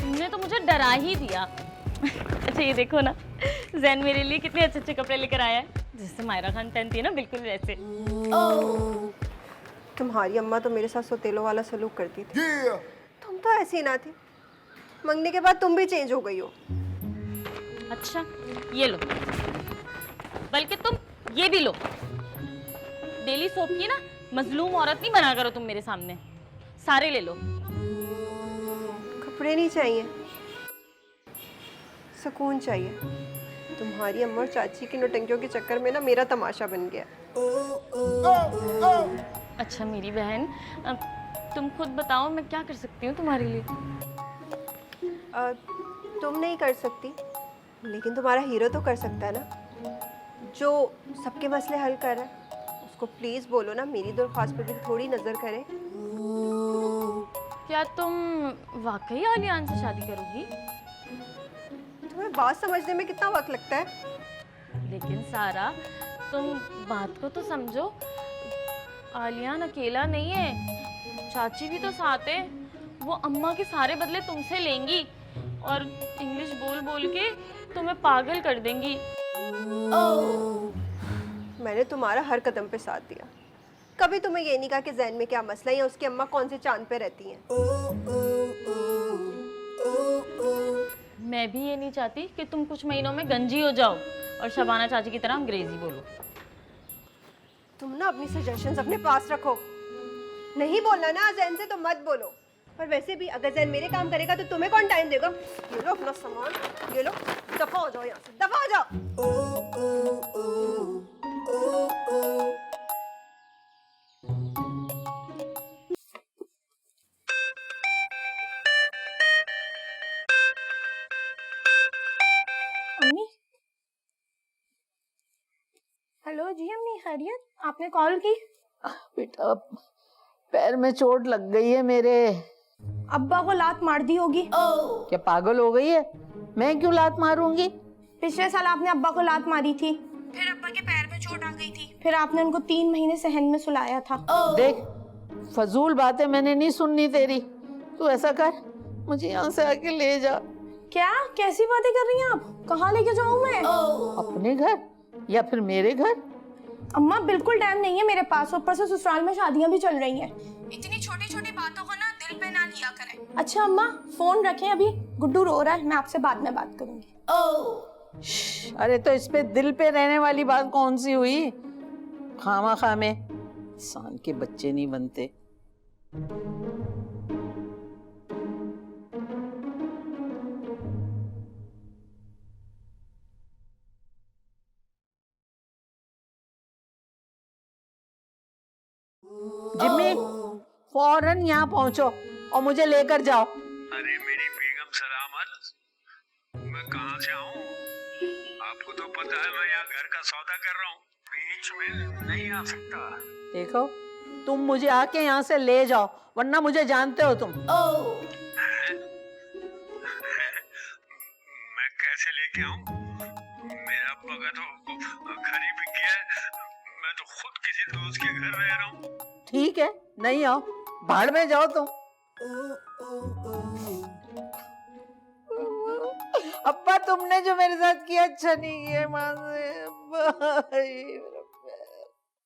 तुमने तो मुझे डरा ही दिया। अच्छा ये देखो ना, जैन मेरे लिए कितने अच्छे अच्छे कपड़े लेकर आया है, जैसे मायरा खान पहनती है ना, बिल्कुल वैसे। तुम्हारी अम्मा तो मेरे साथ सोतेलो वाला सलूक करती थी। तुम तो ऐसी ना थी, मंगने के बाद तुम भी चेंज हो गई हो। अच्छा ये लो, बल्कि तुम ये भी लो। डेली सोप की ना मजलूम औरत नहीं बना करो तुम मेरे सामने, सारे ले लो। कपड़े नहीं चाहिए, सुकून चाहिए। तुम्हारी अम्मा और चाची की नौटंकियों के चक्कर में ना मेरा तमाशा बन गया। अच्छा मेरी बहन, अब तुम खुद बताओ मैं क्या कर सकती हूँ तुम्हारे लिए। तुम नहीं कर सकती, लेकिन तुम्हारा हीरो तो कर सकता है ना, जो सबके मसले हल कर रहा है। उसको प्लीज बोलो ना मेरी दरख्वास्त पर भी थोड़ी नजर करे। क्या तुम वाकई आलियान से शादी करोगी? तुम्हें बात समझने में कितना वक्त लगता है? लेकिन सारा, तुम बात को तो समझो। आलियान अकेला नहीं है, चाची भी तो साथ है। वो अम्मा के सारे बदले तुमसे लेंगी और इंग्लिश बोल बोल के तुम्हें पागल कर देंगी। मैंने तुम्हारा हर कदम पे साथ दिया, कभी तुम्हें ये नहीं कहा कि जैन में क्या मसला है या उसकी अम्मा कौन से चांद पे रहती हैं। मैं भी ये नहीं चाहती कि तुम कुछ महीनों में गंजी हो जाओ और शबाना चाची की तरह अंग्रेजी बोलो। तुम ना अपनी सजेशंस अपने पास रखो। नहीं बोलना ना जैन से तो मत बोलो। पर वैसे भी अगर जैन मेरे काम करेगा तो तुम्हें कौन टाइम देगा? ये लो अपना सामान, ये लो, दफा हो जाओ यहाँ से, दफा हो जाओ। अम्मी, हेलो जी अम्मी, खैरियत? आपने कॉल की? बेटा पैर में चोट लग गई है मेरे। अब्बा को लात मार दी होगी। क्या पागल हो गई है? मैं क्यों लात मारूंगी? पिछले साल आपने अब्बा को लात मारी थी, फिर अब्बा के पैर में चोट आ गई थी, फिर आपने उनको 3 महीने सहन में सुलाया था। देख, फजूल बातें मैंने नहीं सुननी तेरी। तू ऐसा कर, मुझे यहाँ से आके ले जा। क्या कैसी बातें कर रही हैं आप? कहाँ लेके जाऊँ मैं? अपने घर या फिर मेरे घर? अम्मा बिल्कुल टाइम नहीं है मेरे पास, ऊपर से ससुराल में शादियां भी चल रही हैं। इतनी छोटी छोटी बातों को ना दिल पे ना लिया करें। अच्छा अम्मा फोन रखें, अभी गुड्डू रो रहा है, मैं आपसे बाद में बात करूंगी। अरे तो इस पे दिल पे रहने वाली बात कौन सी हुई? खामा खामे इंसान के बच्चे नहीं बनते। जिम्मी, फौरन यहाँ पहुंचो और मुझे लेकर जाओ। अरे मेरी बेगम सलामत, मैं कहाँ से आऊँ? आपको तो पता है मैं यहाँ घर का सौदा कर रहा हूँ, बीच में नहीं आ सकता। देखो, तुम मुझे आके यहाँ से ले जाओ, वरना मुझे जानते हो तुम। मैं कैसे लेके आऊँ? मेरा अब्बा का तो घर ही बिक गया है, मैं तो खुद किसी दोस्त के घर रह रहा हूँ। ठीक है, नहीं आओ, भाड़ में जाओ तुम। अब्बा तुमने जो मेरे साथ किया अच्छा नहीं किया। माँ से